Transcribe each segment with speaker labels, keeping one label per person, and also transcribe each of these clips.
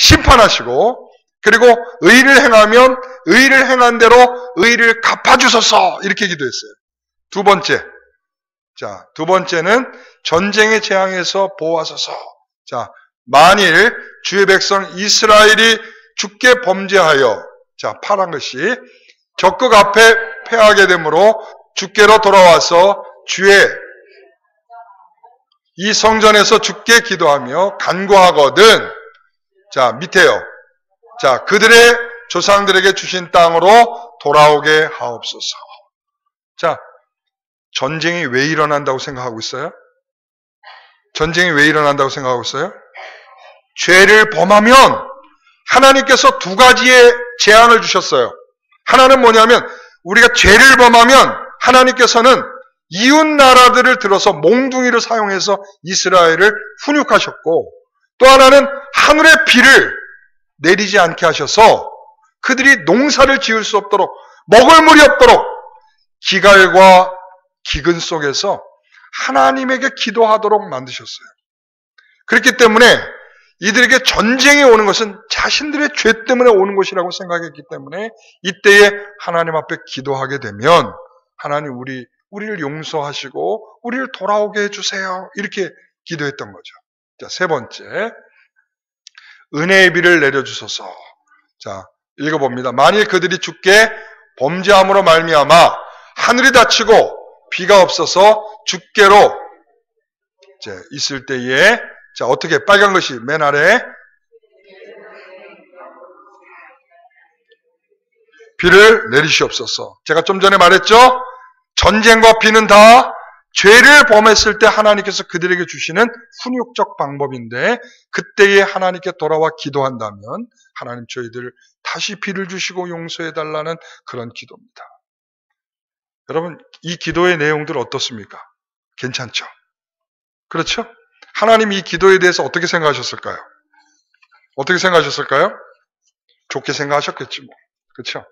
Speaker 1: 심판하시고, 그리고 의를 행하면 의를 행한 대로 의를 갚아주소서, 이렇게 기도했어요. 두 번째. 자, 두 번째는 전쟁의 재앙에서 보호하소서. 자, 만일 주의 백성 이스라엘이 주께 범죄하여, 자, 파란 것이 적국 앞에 패하게 되므로 주께로 돌아와서 주의 이 성전에서 주께 기도하며 간구하거든. 자, 밑에요. 자, 그들의 조상들에게 주신 땅으로 돌아오게 하옵소서. 자, 전쟁이 왜 일어난다고 생각하고 있어요? 전쟁이 왜 일어난다고 생각하고 있어요? 죄를 범하면 하나님께서 두 가지의 재앙을 주셨어요. 하나는 뭐냐면 우리가 죄를 범하면 하나님께서는 이웃 나라들을 들어서 몽둥이를 사용해서 이스라엘을 훈육하셨고, 또 하나는 하늘의 비를 내리지 않게 하셔서 그들이 농사를 지을 수 없도록, 먹을 물이 없도록 기갈과 기근 속에서 하나님에게 기도하도록 만드셨어요. 그렇기 때문에 이들에게 전쟁이 오는 것은 자신들의 죄 때문에 오는 것이라고 생각했기 때문에 이때에 하나님 앞에 기도하게 되면 하나님 우리를 용서하시고 우리를 돌아오게 해주세요, 이렇게 기도했던 거죠. 자, 세 번째, 은혜의 비를 내려주소서. 자, 읽어봅니다. 만일 그들이 주께 범죄함으로 말미암아 하늘이 닫히고 비가 없어서 주께로 이제 있을 때에, 자, 어떻게, 빨간 것이 맨 아래 비를 내리시옵소서. 제가 좀 전에 말했죠? 전쟁과 비는 다 죄를 범했을 때 하나님께서 그들에게 주시는 훈육적 방법인데, 그때에 하나님께 돌아와 기도한다면 하나님 저희들 다시 비를 주시고 용서해달라는 그런 기도입니다. 여러분, 이 기도의 내용들 어떻습니까? 괜찮죠? 그렇죠? 하나님 이 기도에 대해서 어떻게 생각하셨을까요? 어떻게 생각하셨을까요? 좋게 생각하셨겠지 뭐. 그렇죠?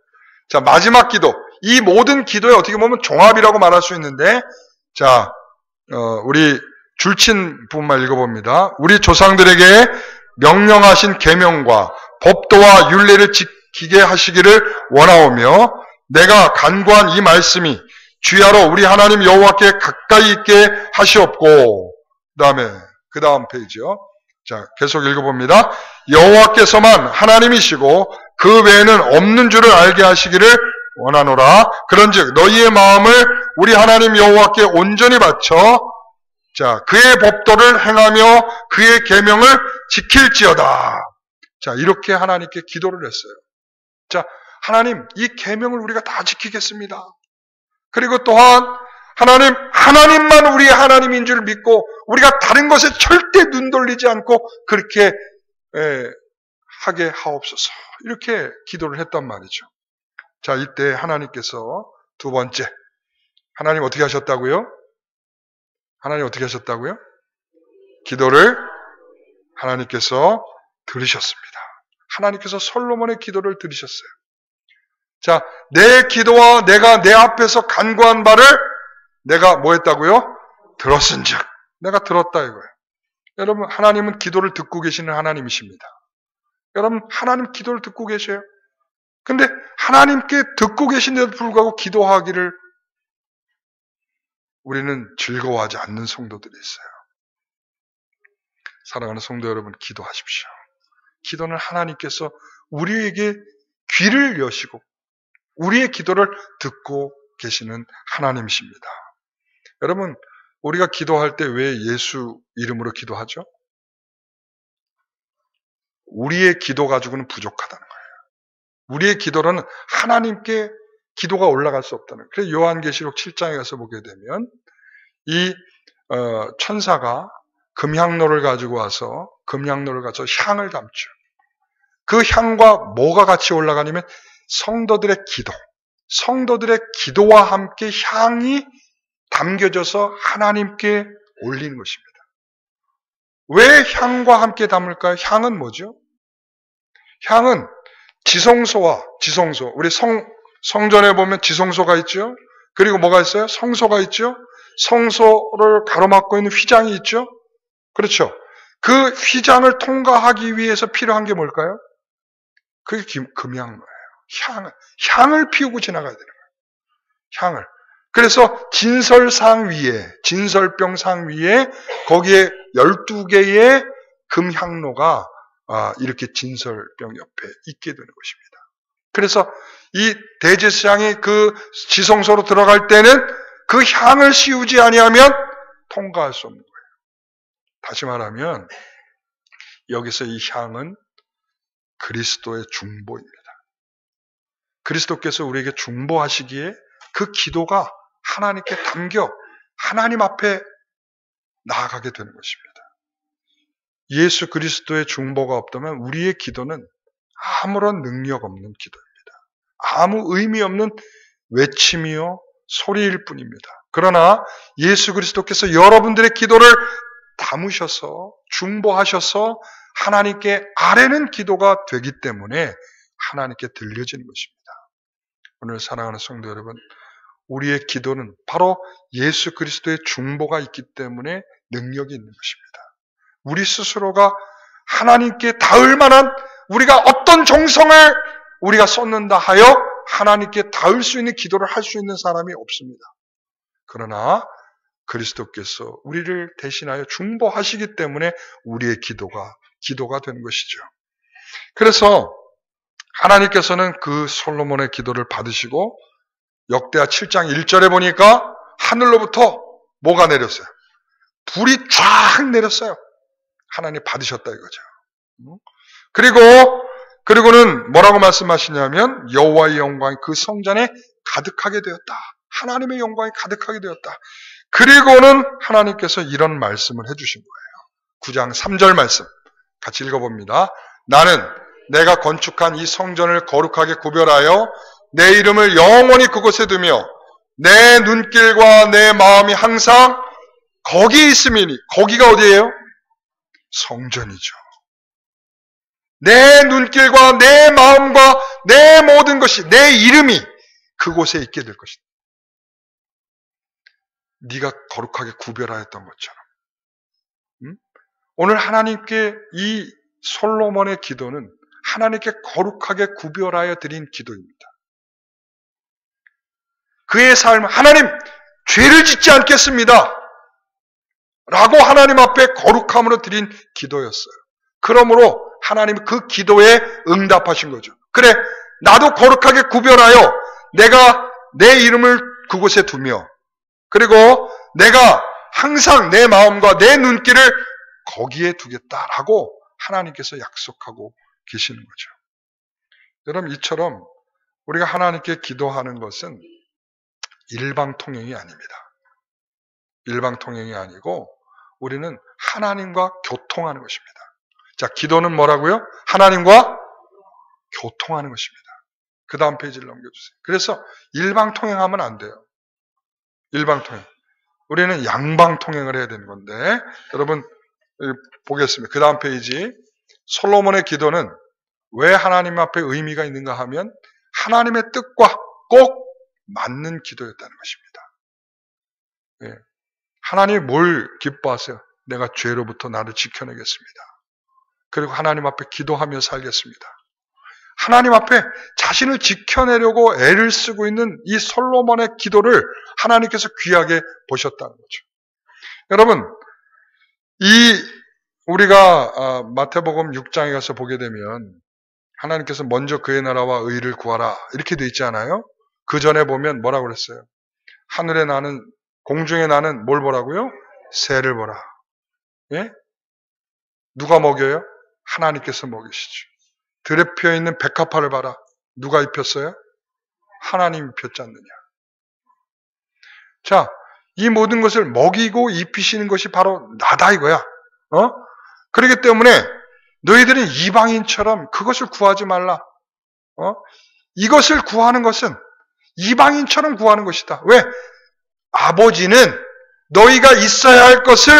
Speaker 1: 자, 마지막 기도. 이 모든 기도에 어떻게 보면 종합이라고 말할 수 있는데, 자, 우리 줄친 부분만 읽어봅니다. 우리 조상들에게 명령하신 계명과 법도와 율례를 지키게 하시기를 원하오며, 내가 간구한 이 말씀이 주야로 우리 하나님 여호와께 가까이 있게 하시옵고, 그 다음 페이지요. 자, 계속 읽어봅니다. 여호와께서만 하나님이시고 그 외에는 없는 줄을 알게 하시기를 원하노라. 그런즉 너희의 마음을 우리 하나님 여호와께 온전히 바쳐, 자, 그의 법도를 행하며 그의 계명을 지킬지어다. 자, 이렇게 하나님께 기도를 했어요. 자, 하나님, 이 계명을 우리가 다 지키겠습니다. 그리고 또한 하나님만 우리의 하나님인 줄 믿고 우리가 다른 것에 절대 눈 돌리지 않고 그렇게 하게 하옵소서. 이렇게 기도를 했단 말이죠. 자, 이때 하나님께서 두 번째, 하나님 어떻게 하셨다고요? 하나님 어떻게 하셨다고요? 기도를 하나님께서 들으셨습니다. 하나님께서 솔로몬의 기도를 들으셨어요. 자, 내 기도와 내가 내 앞에서 간구한 바를 내가 뭐 했다고요? 들었은즉. 내가 들었다 이거예요. 여러분, 하나님은 기도를 듣고 계시는 하나님이십니다. 여러분, 하나님 기도를 듣고 계셔요. 근데 하나님께 듣고 계신데도 불구하고 기도하기를 우리는 즐거워하지 않는 성도들이 있어요. 사랑하는 성도 여러분, 기도하십시오. 기도는 하나님께서 우리에게 귀를 여시고 우리의 기도를 듣고 계시는 하나님이십니다. 여러분, 우리가 기도할 때 왜 예수 이름으로 기도하죠? 우리의 기도 가지고는 부족하다는 거예요. 우리의 기도로는 하나님께 기도가 올라갈 수 없다는 거예요. 그래서 요한계시록 7장에 가서 보게 되면 이 천사가 금향로를 가지고 와서 향을 담죠. 그 향과 뭐가 같이 올라가냐면 성도들의 기도와 함께 향이 담겨져서 하나님께 올리는 것입니다. 왜 향과 함께 담을까요? 향은 뭐죠? 향은 지성소, 우리 성전에 보면 지성소가 있죠? 그리고 뭐가 있어요? 성소가 있죠? 성소를 가로막고 있는 휘장이 있죠? 그렇죠? 그 휘장을 통과하기 위해서 필요한 게 뭘까요? 그게 금향로예요. 향을 피우고 지나가야 되는 거예요. 향을. 그래서 진설상 위에, 진설병상 위에 거기에 12개의 금향로가 이렇게 진설병 옆에 있게 되는 것입니다. 그래서 이 대제사장이 그 지성소로 들어갈 때는 그 향을 씌우지 아니하면 통과할 수 없는 거예요. 다시 말하면 여기서 이 향은 그리스도의 중보입니다. 그리스도께서 우리에게 중보하시기에 그 기도가 하나님께 담겨 하나님 앞에 나아가게 되는 것입니다. 예수 그리스도의 중보가 없다면 우리의 기도는 아무런 능력 없는 기도입니다. 아무 의미 없는 외침이요 소리일 뿐입니다. 그러나 예수 그리스도께서 여러분들의 기도를 담으셔서 중보하셔서 하나님께 아뢰는 기도가 되기 때문에 하나님께 들려지는 것입니다. 오늘 사랑하는 성도 여러분, 우리의 기도는 바로 예수 그리스도의 중보가 있기 때문에 능력이 있는 것입니다. 우리 스스로가 하나님께 닿을 만한 우리가 어떤 정성을 우리가 쏟는다 하여 하나님께 닿을 수 있는 기도를 할 수 있는 사람이 없습니다. 그러나 그리스도께서 우리를 대신하여 중보하시기 때문에 우리의 기도가 되는 것이죠. 그래서 하나님께서는 그 솔로몬의 기도를 받으시고 역대하 7장 1절에 보니까 하늘로부터 뭐가 내렸어요? 불이 쫙 내렸어요. 하나님 받으셨다 이거죠. 그리고는 뭐라고 말씀하시냐면 여호와의 영광이 그 성전에 가득하게 되었다. 하나님의 영광이 가득하게 되었다. 그리고는 하나님께서 이런 말씀을 해주신 거예요. 9장 3절 말씀 같이 읽어봅니다. 나는 내가 건축한 이 성전을 거룩하게 구별하여 내 이름을 영원히 그곳에 두며 내 눈길과 내 마음이 항상 거기에 있음이니. 거기가 어디예요? 성전이죠. 내 눈길과 내 마음과 내 모든 것이, 내 이름이 그곳에 있게 될 것이다. 네가 거룩하게 구별하였던 것처럼. 오늘 하나님께 이 솔로몬의 기도는 하나님께 거룩하게 구별하여 드린 기도입니다. 그의 삶, 하나님 죄를 짓지 않겠습니다. 라고 하나님 앞에 거룩함으로 드린 기도였어요. 그러므로 하나님은 그 기도에 응답하신 거죠. 그래, 나도 거룩하게 구별하여 내가 내 이름을 그곳에 두며 그리고 내가 항상 내 마음과 내 눈길을 거기에 두겠다라고 하나님께서 약속하고 계시는 거죠. 여러분, 이처럼 우리가 하나님께 기도하는 것은 일방통행이 아닙니다. 일방통행이 아니고 우리는 하나님과 교통하는 것입니다. 자, 기도는 뭐라고요? 하나님과 교통하는 것입니다. 그 다음 페이지를 넘겨주세요. 그래서 일방통행하면 안 돼요. 일방통행. 우리는 양방통행을 해야 되는 건데, 여러분 보겠습니다. 그 다음 페이지. 솔로몬의 기도는 왜 하나님 앞에 의미가 있는가 하면 하나님의 뜻과 꼭 맞는 기도였다는 것입니다. 예. 하나님이 뭘 기뻐하세요? 내가 죄로부터 나를 지켜내겠습니다. 그리고 하나님 앞에 기도하며 살겠습니다. 하나님 앞에 자신을 지켜내려고 애를 쓰고 있는 이 솔로몬의 기도를 하나님께서 귀하게 보셨다는 거죠. 여러분, 우리가 마태복음 6장에 가서 보게 되면 하나님께서 먼저 그의 나라와 의를 구하라 이렇게 돼 있지 않아요? 그 전에 보면 뭐라고 그랬어요? 하늘에 나는, 공중에 나는 뭘 보라고요? 새를 보라. 예? 누가 먹여요? 하나님께서 먹이시죠. 들에 피어있는 백합화를 봐라. 누가 입혔어요? 하나님이 입혔지 않느냐. 자, 이 모든 것을 먹이고 입히시는 것이 바로 나다 이거야. 그렇기 때문에 너희들은 이방인처럼 그것을 구하지 말라. 이것을 구하는 것은 이방인처럼 구하는 것이다. 왜? 아버지는 너희가 있어야 할 것을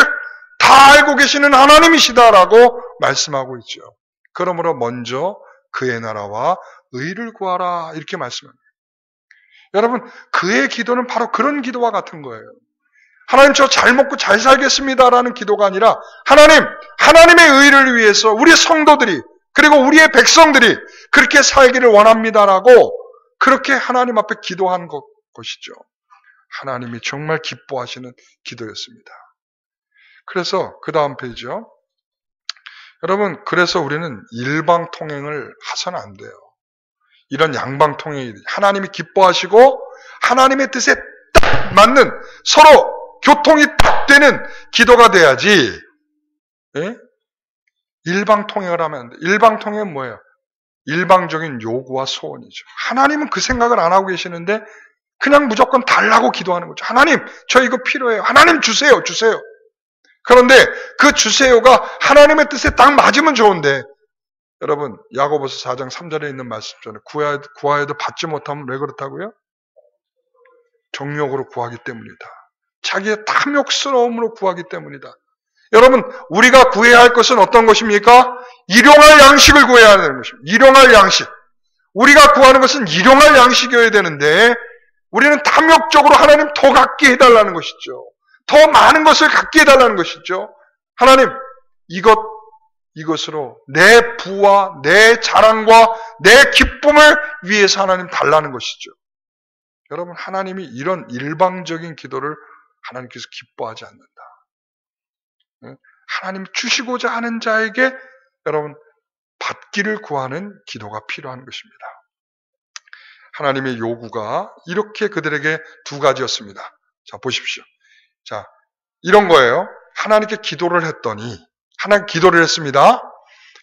Speaker 1: 다 알고 계시는 하나님이시다라고 말씀하고 있죠. 그러므로 먼저 그의 나라와 의를 구하라 이렇게 말씀합니다. 여러분, 그의 기도는 바로 그런 기도와 같은 거예요. 하나님 저 잘 먹고 잘 살겠습니다라는 기도가 아니라 하나님의 의를 위해서 우리 성도들이 그리고 우리의 백성들이 그렇게 살기를 원합니다라고 그렇게 하나님 앞에 기도한 것이죠. 하나님이 정말 기뻐하시는 기도였습니다. 그래서 그 다음 페이지요. 여러분, 그래서 우리는 일방통행을 해서는 안 돼요. 이런 양방통행이 하나님이 기뻐하시고 하나님의 뜻에 딱 맞는 서로 교통이 딱 되는 기도가 돼야지. 예? 일방통행을 하면 안 돼. 일방통행은 뭐예요? 일방적인 요구와 소원이죠. 하나님은 그 생각을 안 하고 계시는데 그냥 무조건 달라고 기도하는 거죠. 하나님, 저 이거 필요해요. 하나님 주세요. 그런데 그 주세요가 하나님의 뜻에 딱 맞으면 좋은데 여러분, 야고보서 4장 3절에 있는 말씀처럼 구하여도 받지 못하면 왜 그렇다고요? 정욕으로 구하기 때문이다. 자기의 탐욕스러움으로 구하기 때문이다. 여러분, 우리가 구해야 할 것은 어떤 것입니까? 일용할 양식을 구해야 하는 것입니다. 일용할 양식. 우리가 구하는 것은 일용할 양식이어야 되는데 우리는 탐욕적으로 하나님 더 갖게 해달라는 것이죠. 더 많은 것을 갖게 해달라는 것이죠. 하나님, 이것으로 내 부와 내 자랑과 내 기쁨을 위해서 하나님 달라는 것이죠. 여러분, 하나님이 이런 일방적인 기도를 하나님께서 기뻐하지 않는다. 하나님 주시고자 하는 자에게 여러분 받기를 구하는 기도가 필요한 것입니다. 하나님의 요구가 이렇게 그들에게 두 가지였습니다. 자, 보십시오. 자, 이런 거예요. 하나님께 기도를 했더니 하나님 기도를 했습니다.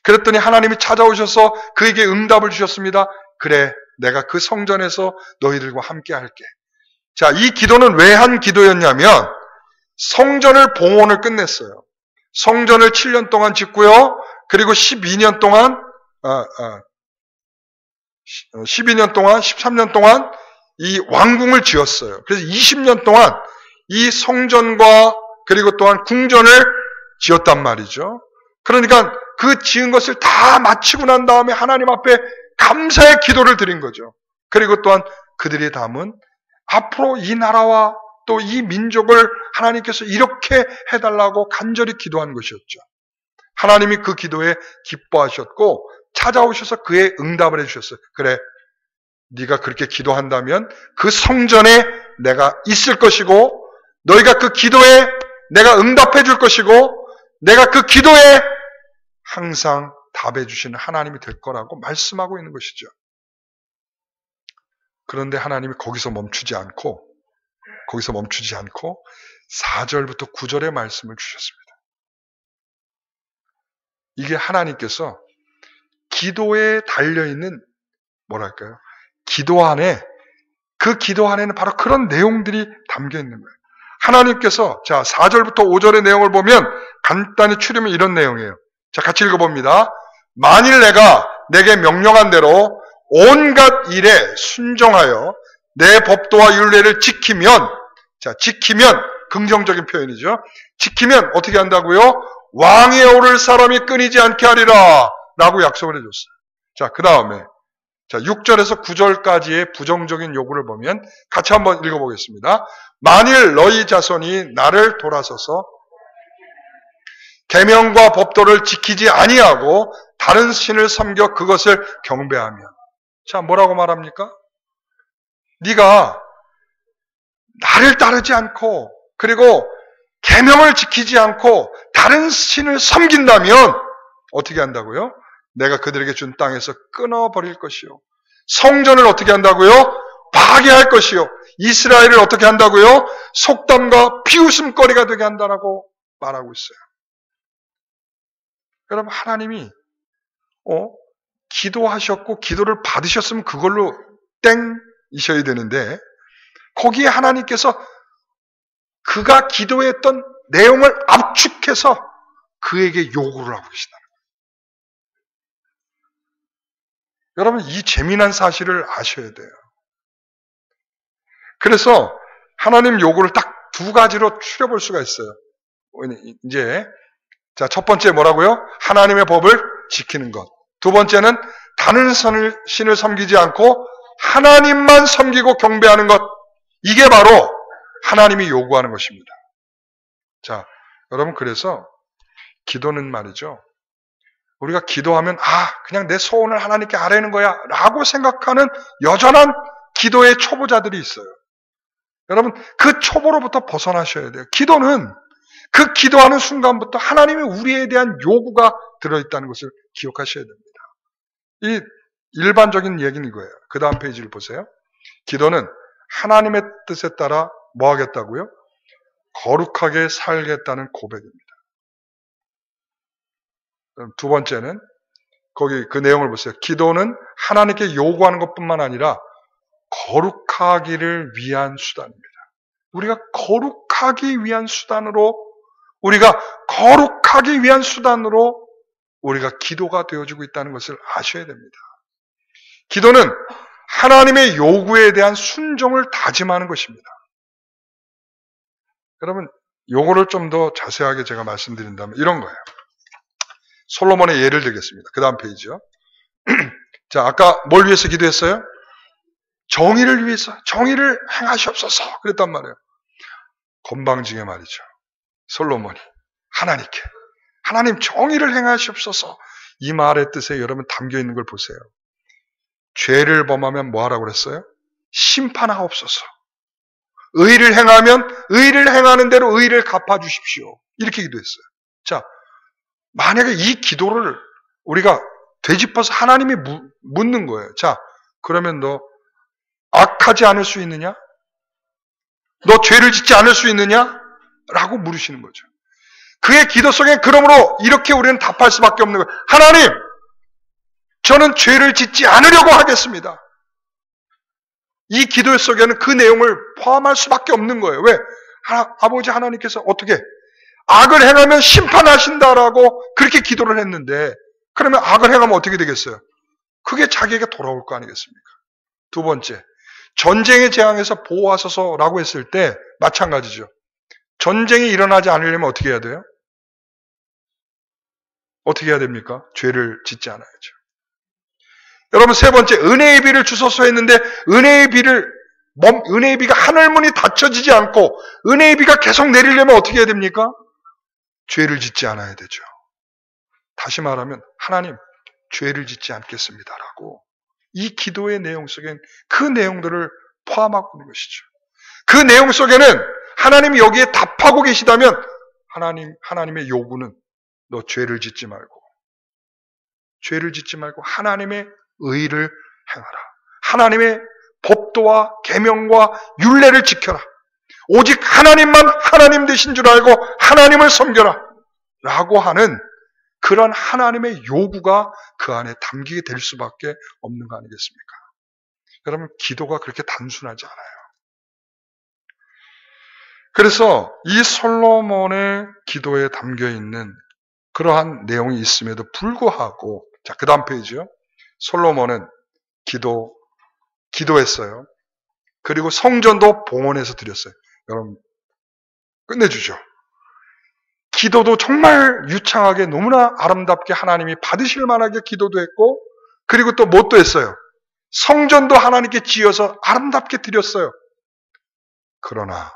Speaker 1: 그랬더니 하나님이 찾아오셔서 그에게 응답을 주셨습니다. 그래, 내가 그 성전에서 너희들과 함께 할게. 자, 이 기도는 왜 한 기도였냐면 성전을 봉헌을 끝냈어요. 성전을 7년 동안 짓고요. 그리고 12년 동안 13년 동안 이 왕궁을 지었어요. 그래서 20년 동안 이 성전과 그리고 또한 궁전을 지었단 말이죠. 그러니까 그 지은 것을 다 마치고 난 다음에 하나님 앞에 감사의 기도를 드린 거죠. 그리고 또한 그들이 담은 앞으로 이 나라와 또 이 민족을 하나님께서 이렇게 해달라고 간절히 기도한 것이었죠. 하나님이 그 기도에 기뻐하셨고 찾아오셔서 그의 응답을 해주셨어요. 그래, 네가 그렇게 기도한다면 그 성전에 내가 있을 것이고 너희가 그 기도에 내가 응답해 줄 것이고 내가 그 기도에 항상 답해 주시는 하나님이 될 거라고 말씀하고 있는 것이죠. 그런데 하나님이 거기서 멈추지 않고 4절부터 9절의 말씀을 주셨습니다. 이게 하나님께서 기도에 달려있는 뭐랄까요? 기도 안에는 바로 그런 내용들이 담겨 있는 거예요. 하나님께서 자 4절부터 5절의 내용을 보면 간단히 추리면 이런 내용이에요. 자, 같이 읽어봅니다. 만일 내가 내게 명령한 대로 온갖 일에 순종하여 내 법도와 율례를 지키면 긍정적인 표현이죠. 지키면 어떻게 한다고요? 왕위에 오를 사람이 끊이지 않게 하리라 라고 약속을 해줬어요. 자, 그 다음에 6절에서 9절까지의 부정적인 요구를 보면 같이 한번 읽어보겠습니다. 만일 너희 자손이 나를 돌아서서 계명과 법도를 지키지 아니하고 다른 신을 섬겨 그것을 경배하면, 자, 뭐라고 말합니까? 네가 나를 따르지 않고 그리고 계명을 지키지 않고 다른 신을 섬긴다면 어떻게 한다고요? 내가 그들에게 준 땅에서 끊어버릴 것이요. 성전을 어떻게 한다고요? 파괴할 것이요. 이스라엘을 어떻게 한다고요? 속담과 비웃음거리가 되게 한다라고 말하고 있어요. 여러분, 하나님이 기도하셨고 기도를 받으셨으면 그걸로 땡이셔야 되는데 거기에 하나님께서 그가 기도했던 내용을 압축해서 그에게 요구를 하고 계시다. 여러분, 이 재미난 사실을 아셔야 돼요. 그래서 하나님 요구를 딱 두 가지로 추려볼 수가 있어요. 이제 자, 첫 번째 뭐라고요? 하나님의 법을 지키는 것. 두 번째는 다른 신을 섬기지 않고 하나님만 섬기고 경배하는 것. 이게 바로 하나님이 요구하는 것입니다. 자, 여러분 그래서 기도는 말이죠. 우리가 기도하면 그냥 내 소원을 하나님께 아뢰는 거야 라고 생각하는 여전한 기도의 초보자들이 있어요. 여러분 그 초보로부터 벗어나셔야 돼요. 기도는 그 기도하는 순간부터 하나님이 우리에 대한 요구가 들어있다는 것을 기억하셔야 됩니다. 이 일반적인 얘기는 이거예요. 그 다음 페이지를 보세요. 기도는 하나님의 뜻에 따라 뭐 하겠다고요? 거룩하게 살겠다는 고백입니다. 두 번째는 거기 그 내용을 보세요. 기도는 하나님께 요구하는 것뿐만 아니라 거룩하기를 위한 수단입니다. 우리가 거룩하기 위한 수단으로 우리가 기도가 되어지고 있다는 것을 아셔야 됩니다. 기도는 하나님의 요구에 대한 순종을 다짐하는 것입니다. 여러분, 요거를 좀 더 자세하게 제가 말씀드린다면 이런 거예요. 솔로몬의 예를 들겠습니다. 그 다음 페이지요. 자, 아까 뭘 위해서 기도했어요? 정의를 위해서, 정의를 행하시옵소서 그랬단 말이에요. 건방지게 말이죠. 솔로몬이 하나님께, 하나님 정의를 행하시옵소서, 이 말의 뜻에 여러분 담겨 있는 걸 보세요. 죄를 범하면 뭐 하라고 그랬어요? 심판하옵소서. 의를 행하면 의를 행하는 대로 의를 갚아주십시오. 이렇게 기도했어요. 자, 만약에 이 기도를 우리가 되짚어서 하나님이 묻는 거예요. 자, 그러면 너 악하지 않을 수 있느냐? 너 죄를 짓지 않을 수 있느냐? 라고 물으시는 거죠. 그의 기도 속에 그러므로 이렇게 우리는 답할 수밖에 없는 거예요. 하나님, 저는 죄를 짓지 않으려고 하겠습니다. 이 기도 속에는 그 내용을 포함할 수밖에 없는 거예요. 왜? 아버지 하나님께서 어떻게 악을 행하면 심판하신다라고 그렇게 기도를 했는데, 그러면 악을 행하면 어떻게 되겠어요? 그게 자기에게 돌아올 거 아니겠습니까? 두 번째, 전쟁의 재앙에서 보호하소서라고 했을 때 마찬가지죠. 전쟁이 일어나지 않으려면 어떻게 해야 돼요? 어떻게 해야 됩니까? 죄를 짓지 않아야죠. 여러분, 세 번째, 은혜의 비를 주소서 했는데 은혜의 비가 하늘문이 닫혀지지 않고 은혜의 비가 계속 내리려면 어떻게 해야 됩니까? 죄를 짓지 않아야 되죠. 다시 말하면 하나님, 죄를 짓지 않겠습니다라고 이 기도의 내용 속엔 그 내용들을 포함하고 있는 것이죠. 그 내용 속에는 하나님이 여기에 답하고 계시다면 하나님의 요구는 너 죄를 짓지 말고 하나님의 의를 행하라. 하나님의 법도와 계명과 율례를 지켜라. 오직 하나님만 하나님 되신 줄 알고 하나님을 섬겨라. 라고 하는 그런 하나님의 요구가 그 안에 담기게 될 수밖에 없는 거 아니겠습니까? 여러분, 기도가 그렇게 단순하지 않아요. 그래서 이 솔로몬의 기도에 담겨 있는 그러한 내용이 있음에도 불구하고, 자, 그 다음 페이지요. 솔로몬은 기도했어요. 그리고 성전도 봉헌해서 드렸어요. 여러분, 끝내주죠. 기도도 정말 유창하게 너무나 아름답게 하나님이 받으실 만하게 기도도 했고, 그리고 또 뭣도 했어요. 성전도 하나님께 지어서 아름답게 드렸어요. 그러나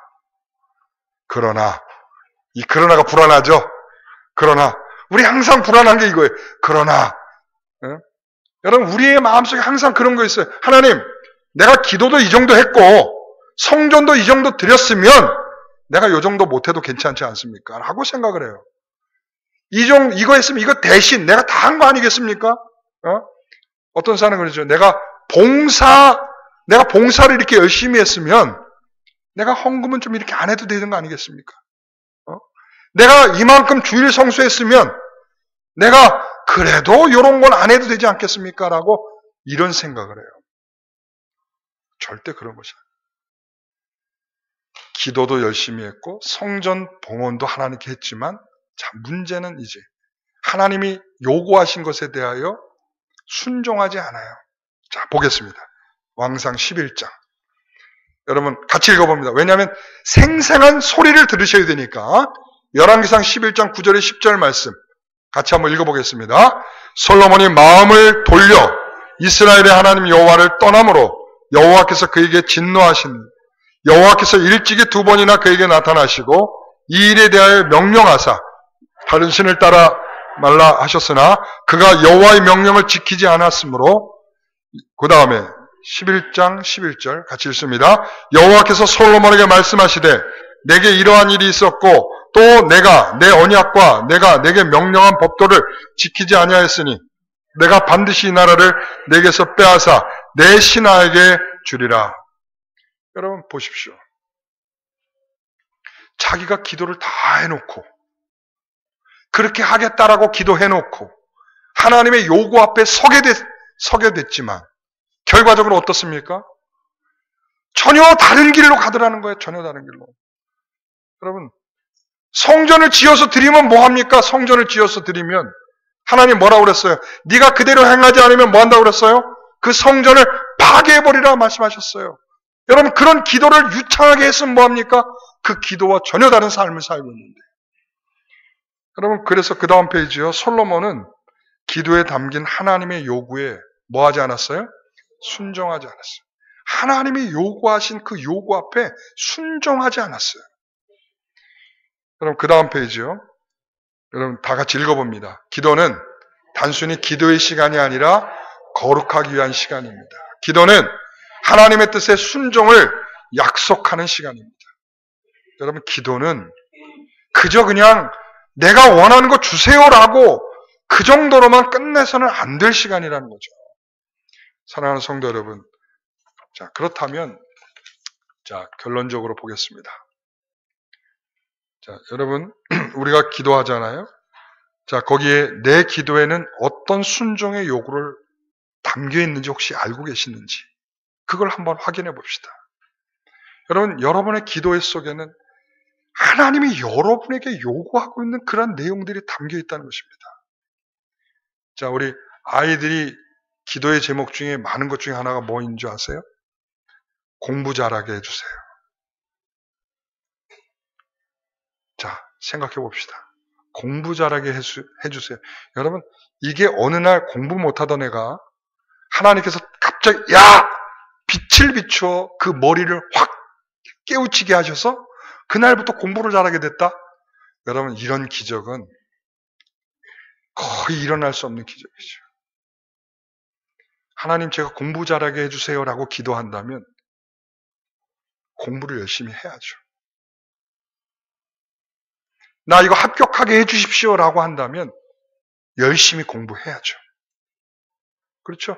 Speaker 1: 이 그러나가 불안하죠. 그러나 우리 항상 불안한 게 이거예요. 그러나 여러분, 우리의 마음속에 항상 그런 거 있어요. 하나님, 내가 기도도 이 정도 했고 성전도 이 정도 드렸으면 내가 이 정도 못해도 괜찮지 않습니까? 라고 생각을 해요. 이거 했으면 이거 대신 내가 다 한 거 아니겠습니까? 어떤 사람은 그러죠. 내가 봉사를 이렇게 열심히 했으면 내가 헌금은 좀 이렇게 안 해도 되는 거 아니겠습니까? 내가 이만큼 주일 성수했으면 내가 그래도 이런 건 안 해도 되지 않겠습니까? 라고 이런 생각을 해요. 절대 그런 것이 아니에요. 기도도 열심히 했고 성전 봉헌도 하나님께 했지만, 자, 문제는 이제 하나님이 요구하신 것에 대하여 순종하지 않아요. 자, 보겠습니다. 왕상 11장. 여러분 같이 읽어봅니다. 왜냐하면 생생한 소리를 들으셔야 되니까. 열왕기상 11장 9절에 10절 말씀 같이 한번 읽어보겠습니다. 솔로몬이 마음을 돌려 이스라엘의 하나님 여호와를 떠남으로 여호와께서 그에게 진노하신, 여호와께서 일찍이 2번이나 그에게 나타나시고 이 일에 대하여 명령하사 다른 신을 따라 말라 하셨으나 그가 여호와의 명령을 지키지 않았으므로 그 다음에 11장 11절 같이 읽습니다. 여호와께서 솔로몬에게 말씀하시되 내게 이러한 일이 있었고 또 내가 내 언약과 내가 내게 명령한 법도를 지키지 아니하였으니 내가 반드시 이 나라를 내게서 빼앗아 내 신하에게 주리라. 여러분 보십시오. 자기가 기도를 다 해놓고 그렇게 하겠다라고 기도해놓고 하나님의 요구 앞에 서게 됐지만 결과적으로 어떻습니까? 전혀 다른 길로 가더라는 거예요. 전혀 다른 길로. 여러분 성전을 지어서 드리면 뭐합니까? 성전을 지어서 드리면 하나님 뭐라고 그랬어요? 네가 그대로 행하지 않으면 뭐 한다고 그랬어요? 그 성전을 파괴해버리라 말씀하셨어요. 여러분 그런 기도를 유창하게 했으면 뭐합니까? 그 기도와 전혀 다른 삶을 살고 있는데 여러분 그래서 그 다음 페이지요. 솔로몬은 기도에 담긴 하나님의 요구에 뭐 하지 않았어요? 순종하지 않았어요. 하나님이 요구하신 그 요구 앞에 순종하지 않았어요. 여러분 그 다음 페이지요. 여러분 다 같이 읽어봅니다. 기도는 단순히 기도의 시간이 아니라 거룩하기 위한 시간입니다. 기도는 하나님의 뜻에 순종을 약속하는 시간입니다. 여러분 기도는 그저 그냥 내가 원하는 거 주세요라고 그 정도로만 끝내서는 안 될 시간이라는 거죠. 사랑하는 성도 여러분, 자 그렇다면 자 결론적으로 보겠습니다. 자 여러분 우리가 기도하잖아요. 자 거기에 내 기도에는 어떤 순종의 요구를 담겨 있는지 혹시 알고 계시는지 그걸 한번 확인해 봅시다. 여러분 여러분의 기도 속에는 하나님이 여러분에게 요구하고 있는 그런 내용들이 담겨 있다는 것입니다. 자 우리 아이들이 기도의 제목 중에 많은 것 중에 하나가 뭐인 줄 아세요? 공부 잘하게 해주세요. 자 생각해 봅시다. 공부 잘하게 해주세요. 여러분 이게 어느 날 공부 못하던 애가 하나님께서 갑자기 야! 빛을 비추어 그 머리를 확 깨우치게 하셔서 그날부터 공부를 잘하게 됐다? 여러분 이런 기적은 거의 일어날 수 없는 기적이죠. 하나님 제가 공부 잘하게 해주세요라고 기도한다면 공부를 열심히 해야죠. 나 이거 합격하게 해주십시오라고 한다면 열심히 공부해야죠. 그렇죠?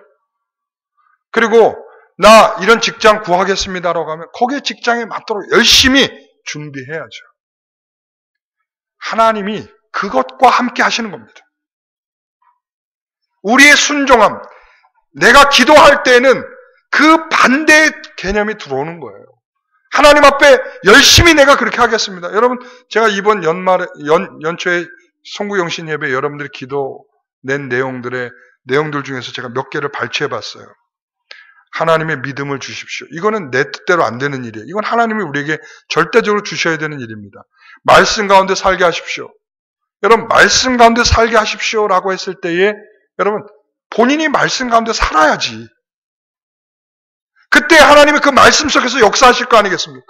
Speaker 1: 그리고 나 이런 직장 구하겠습니다라고 하면 거기에 직장에 맞도록 열심히 준비해야죠. 하나님이 그것과 함께 하시는 겁니다. 우리의 순종함, 내가 기도할 때는 그 반대의 개념이 들어오는 거예요. 하나님 앞에 열심히 내가 그렇게 하겠습니다. 여러분, 제가 이번 연초에 송구영신 예배 여러분들이 기도 낸 내용들 중에서 제가 몇 개를 발췌해 봤어요. 하나님의 믿음을 주십시오. 이거는 내 뜻대로 안 되는 일이에요. 이건 하나님이 우리에게 절대적으로 주셔야 되는 일입니다. 말씀 가운데 살게 하십시오. 여러분, 말씀 가운데 살게 하십시오라고 했을 때에 여러분, 본인이 말씀 가운데 살아야지. 그때 하나님이 그 말씀 속에서 역사하실 거 아니겠습니까?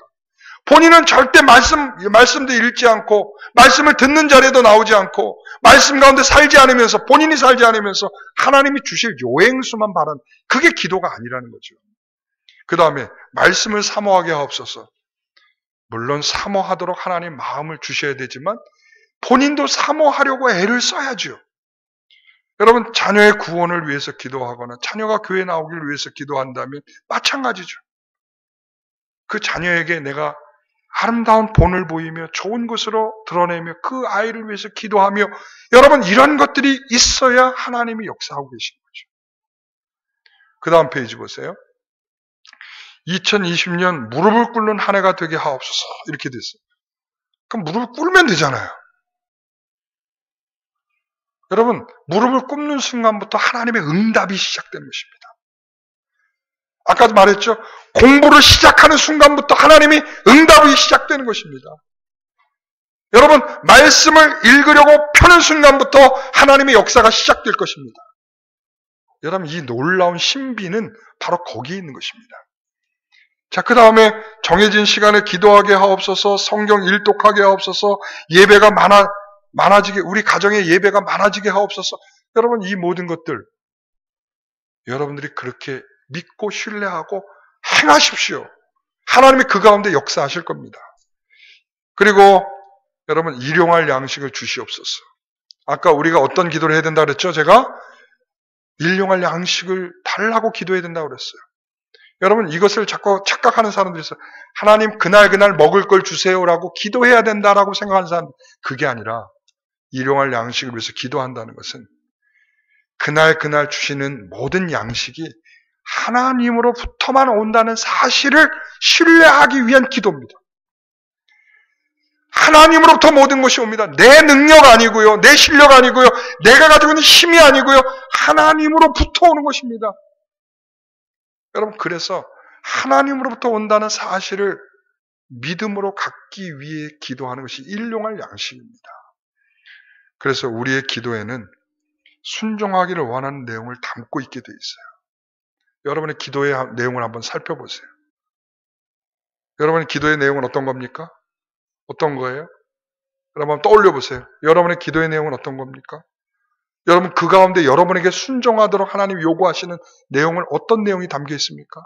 Speaker 1: 본인은 절대 말씀도 읽지 않고, 말씀을 듣는 자리에도 나오지 않고, 말씀 가운데 살지 않으면서, 본인이 살지 않으면서, 하나님이 주실 요행수만 바란, 그게 기도가 아니라는 거죠. 그 다음에, 말씀을 사모하게 하옵소서. 물론 사모하도록 하나님 마음을 주셔야 되지만, 본인도 사모하려고 애를 써야죠. 여러분, 자녀의 구원을 위해서 기도하거나, 자녀가 교회 나오기를 위해서 기도한다면, 마찬가지죠. 그 자녀에게 내가 아름다운 본을 보이며 좋은 것으로 드러내며 그 아이를 위해서 기도하며 여러분 이런 것들이 있어야 하나님이 역사하고 계신 거죠. 그 다음 페이지 보세요. 2020년 무릎을 꿇는 한 해가 되게 하옵소서 이렇게 됐어요. 그럼 무릎을 꿇으면 되잖아요. 여러분 무릎을 꿇는 순간부터 하나님의 응답이 시작되는 것입니다. 아까도 말했죠. 공부를 시작하는 순간부터 하나님이 응답이 시작되는 것입니다. 여러분 말씀을 읽으려고 펴는 순간부터 하나님의 역사가 시작될 것입니다. 여러분 이 놀라운 신비는 바로 거기에 있는 것입니다. 자, 그 다음에 정해진 시간에 기도하게 하옵소서, 성경 일독하게 하옵소서, 예배가 많아지게, 우리 가정에 예배가 많아지게 하옵소서. 여러분, 이 모든 것들, 여러분들이 그렇게 믿고 신뢰하고 행하십시오. 하나님이 그 가운데 역사하실 겁니다. 그리고 여러분, 일용할 양식을 주시옵소서. 아까 우리가 어떤 기도를 해야 된다고 그랬죠? 제가 일용할 양식을 달라고 기도해야 된다고 그랬어요. 여러분, 이것을 자꾸 착각하는 사람들이 있어요. 하나님 그날 먹을 걸 주세요라고 기도해야 된다라고 생각하는 사람, 그게 아니라 일용할 양식을 위해서 기도한다는 것은 그날 주시는 모든 양식이 하나님으로부터만 온다는 사실을 신뢰하기 위한 기도입니다. 하나님으로부터 모든 것이 옵니다. 내 능력 아니고요, 내 실력 아니고요, 내가 가지고 있는 힘이 아니고요, 하나님으로부터 오는 것입니다. 여러분, 그래서 하나님으로부터 온다는 사실을 믿음으로 갖기 위해 기도하는 것이 일용할 양식입니다. 그래서 우리의 기도에는 순종하기를 원하는 내용을 담고 있게 돼 있어요. 여러분의 기도의 내용을 한번 살펴보세요. 여러분의 기도의 내용은 어떤 겁니까? 어떤 거예요? 여러분 한번 떠올려 보세요. 여러분의 기도의 내용은 어떤 겁니까? 여러분 그 가운데 여러분에게 순종하도록 하나님이 요구하시는 내용은 어떤 내용이 담겨 있습니까?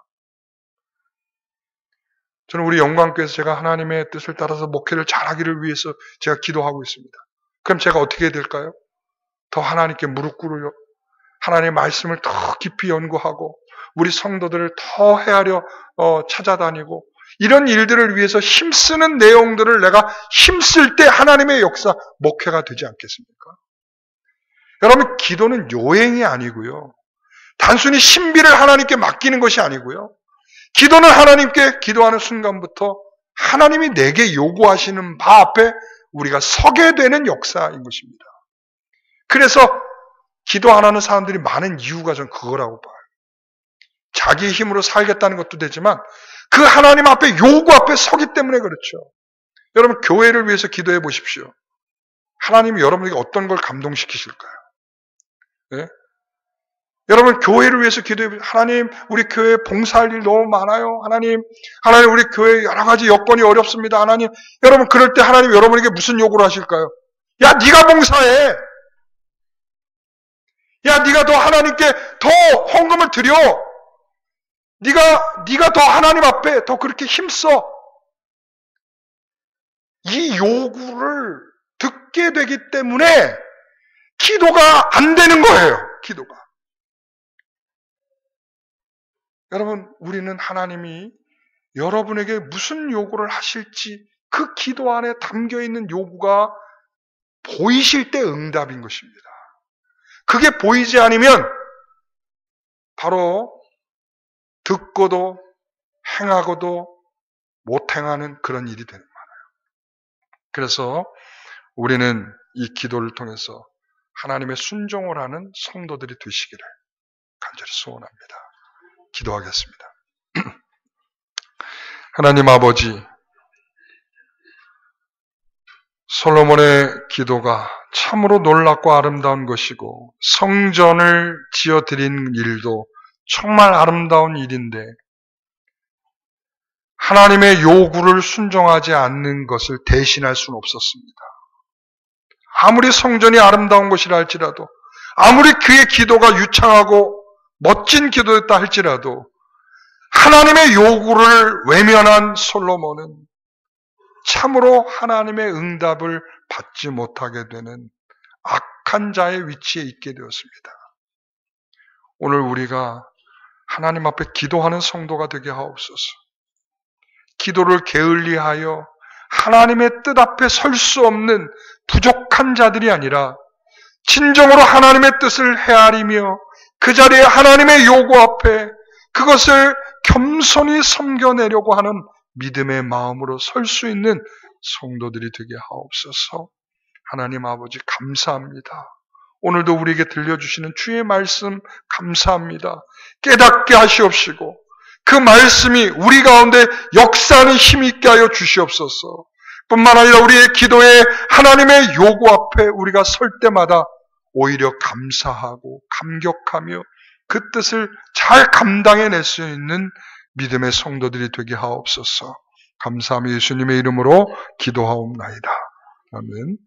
Speaker 1: 저는 우리 영광교회에서 제가 하나님의 뜻을 따라서 목회를 잘하기를 위해서 제가 기도하고 있습니다. 그럼 제가 어떻게 해야 될까요? 더 하나님께 무릎 꿇으려, 하나님의 말씀을 더 깊이 연구하고 우리 성도들을 더 헤아려 찾아다니고 이런 일들을 위해서 힘쓰는 내용들을 내가 힘쓸 때 하나님의 역사, 목회가 되지 않겠습니까? 여러분, 기도는 요행이 아니고요. 단순히 신비를 하나님께 맡기는 것이 아니고요. 기도는 하나님께 기도하는 순간부터 하나님이 내게 요구하시는 바 앞에 우리가 서게 되는 역사인 것입니다. 그래서 기도 안 하는 사람들이 많은 이유가 전 그거라고 봐요. 자기 힘으로 살겠다는 것도 되지만 그 하나님 앞에 요구 앞에 서기 때문에 그렇죠. 여러분 교회를 위해서 기도해 보십시오. 하나님이 여러분에게 어떤 걸 감동시키실까요? 네? 여러분 교회를 위해서 기도해 보십시오. 하나님 우리 교회에 봉사할 일 너무 많아요. 하나님 우리 교회 여러 가지 여건이 어렵습니다. 하나님 여러분 그럴 때 하나님 여러분에게 무슨 요구를 하실까요? 야 네가 봉사해. 야 네가 더 하나님께 더 헌금을 드려. 네가 더 하나님 앞에 더 그렇게 힘써. 이 요구를 듣게 되기 때문에 기도가 안 되는 거예요. 기도가. 여러분, 우리는 하나님이 여러분에게 무슨 요구를 하실지 그 기도 안에 담겨 있는 요구가 보이실 때 응답인 것입니다. 그게 보이지 않으면 바로 듣고도 행하고도 못 행하는 그런 일이 되는 거예요. 그래서 우리는 이 기도를 통해서 하나님의 순종을 하는 성도들이 되시기를 간절히 소원합니다. 기도하겠습니다. 하나님 아버지, 솔로몬의 기도가 참으로 놀랍고 아름다운 것이고 성전을 지어드린 일도 정말 아름다운 일인데 하나님의 요구를 순종하지 않는 것을 대신할 수는 없었습니다. 아무리 성전이 아름다운 것이라 할지라도 아무리 그의 기도가 유창하고 멋진 기도였다 할지라도 하나님의 요구를 외면한 솔로몬은 참으로 하나님의 응답을 받지 못하게 되는 악한 자의 위치에 있게 되었습니다. 오늘 우리가 하나님 앞에 기도하는 성도가 되게 하옵소서. 기도를 게을리하여 하나님의 뜻 앞에 설 수 없는 부족한 자들이 아니라 진정으로 하나님의 뜻을 헤아리며 그 자리에 하나님의 요구 앞에 그것을 겸손히 섬겨내려고 하는 믿음의 마음으로 설 수 있는 성도들이 되게 하옵소서. 하나님 아버지 감사합니다. 오늘도 우리에게 들려주시는 주의 말씀 감사합니다. 깨닫게 하시옵시고 그 말씀이 우리 가운데 역사하는 힘이 있게 하여 주시옵소서. 뿐만 아니라 우리의 기도에 하나님의 요구 앞에 우리가 설 때마다 오히려 감사하고 감격하며 그 뜻을 잘 감당해낼 수 있는 믿음의 성도들이 되게 하옵소서. 감사하며 예수님의 이름으로 기도하옵나이다. 아멘.